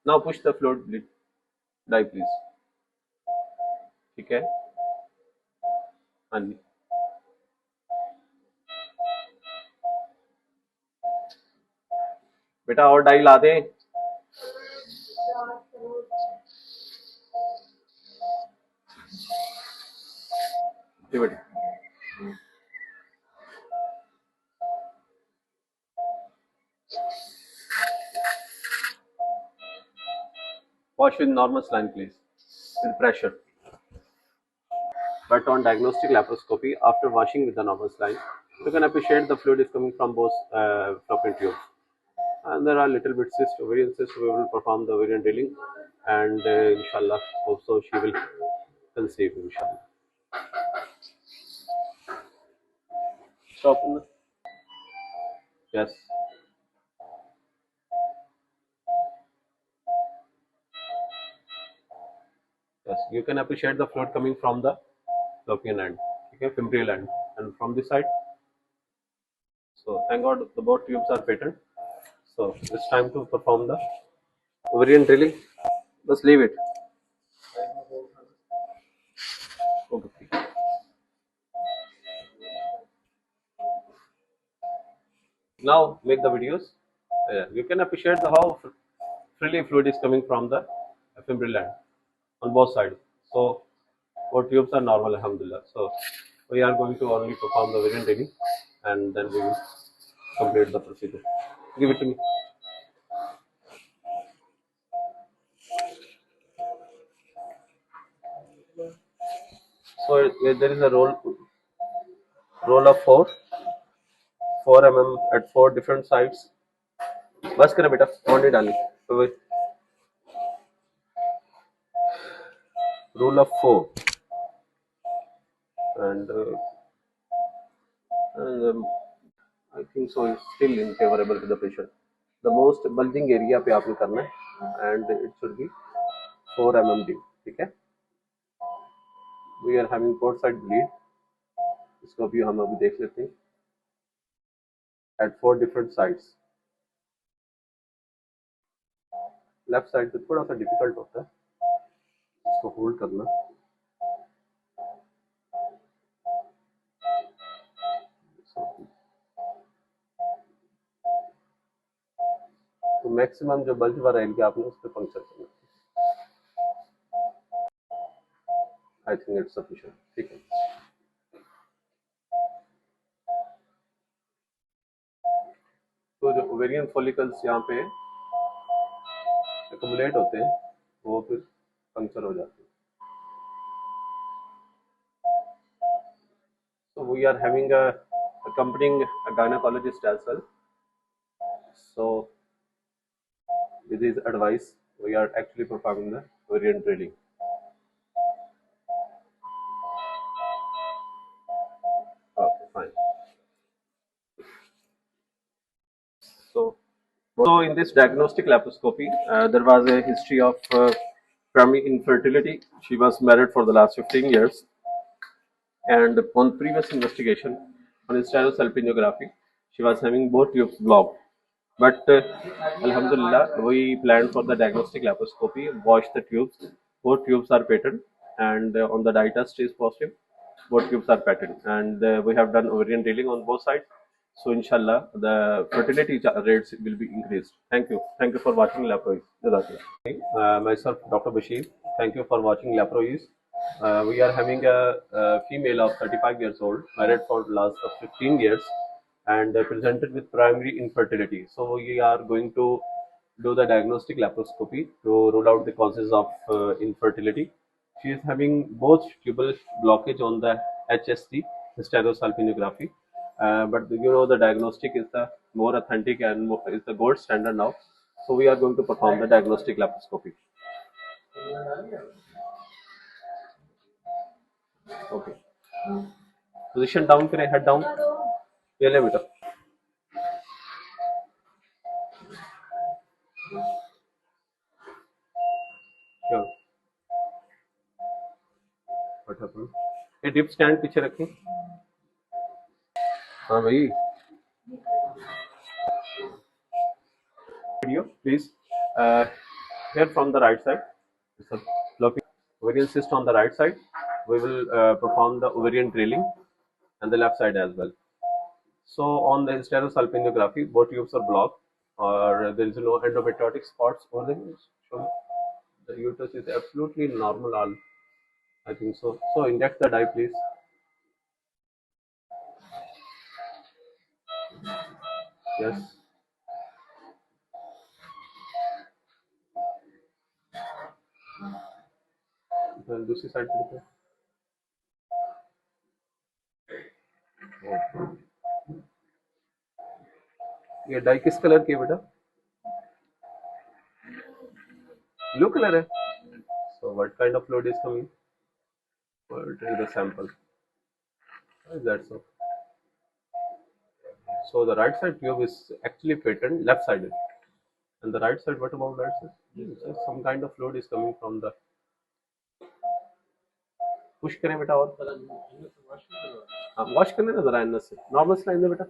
Now push the fluid dye please. ठीक है, हाँ जी. बेटा और डाई ला दें. बेटा wash with normal saline please, with pressure. But on diagnostic laparoscopy, after washing with the normal saline, you can appreciate the fluid is coming from both fallopian tubes. And there are little bit cysts, ovarian cysts. We will perform the ovarian drilling, and inshallah, also she will conceive, inshallah. Stop. Yes. Yes, you can appreciate the fluid coming from the fallopian end, okay, fimbrial end, and from this side. So thank God the both tubes are patent. So it's time to perform the ovarian drilling. Just leave it. Okay. Now make the videos. You can appreciate how freely fluid is coming from the fimbrial end on both sides. So both tubes are normal, alhamdulillah. So we are going to only perform the ovarian drilling, and then we will complete the procedure. Give it to me. So there is a roll of 4 mm at 4 different sides. बस करें बेटा, और नहीं डालनी. Rule of 4, and I think so is still unfavorable to the patient. The most bulging area पे आपने करना है, and it should be 4 mm deep. ठीक है. We are having port side bleed. इसको भी हम अभी देख लेते हैं. At 4 different sides. Left side पे थोड़ा सा डिफिकल्ट होता है, इसको होल्ड करना. तो मैक्सिमम जो बल्ज वाला एरिया आपने उस पर पंक्चर करना. I think it's sufficient. ठीक है. तो जो ओवेरियन फॉलिकल्स यहाँ पे एक्युमुलेट होते हैं, वो फिर पंक्चर हो जाते हैं. So we are having accompanying a gynecologist as well. So with his advice, we are actually performing the ovarian drilling. Okay, fine. So in this diagnostic laparoscopy, there was a history of primary infertility. She was married for the last 15 years. And on previous investigation on hysterosalpingography, she was having both tubes blocked. But alhamdulillah, we planned for the diagnostic laparoscopy, washed the tubes. Both tubes are patent, and on the dye test is positive. Both tubes are patent, and we have done ovarian drilling on both sides. So inshallah, the fertility rates will be increased. Thank you. Thank you for watching LaproEase. Myself, Dr. Bashir. Thank you for watching LaproEase. We are having a female of 35 years old, married for the last 15 years, and presented with primary infertility. So we are going to do the diagnostic laparoscopy to rule out the causes of infertility. She is having both tubal blockage on the HST, hysterosalpingography. But you know, the diagnostic is the more authentic and is the gold standard now. So we are going to perform the diagnostic laparoscopy. Okay. Position down करें, head down. ये ले बेटा. Sure. What happened? ये dip stand पीछे रखें. हाँ भाई. Video, please. Here from the right side, it's a fallopian ovarian cyst on the right side. We will perform the ovarian drilling and the left side as well. So on the hysterosalpingography, both tubes are blocked, or there is no endometriotic spots over there. So the uterus is absolutely normal. All I think so. So inject the dye, please. Yes. Well, दूसरी side पे देखो। ये die किस colour की है बेटा? Blue color है. So what kind of fluid is coming? What is the sample? Why is that so? So the right side tube is actually patent, left sided. And the right side, what about right side? Yes, some kind of fluid is coming from the. Push करें बेटा और wash करने ना जरा NS से normal saline दे बेटा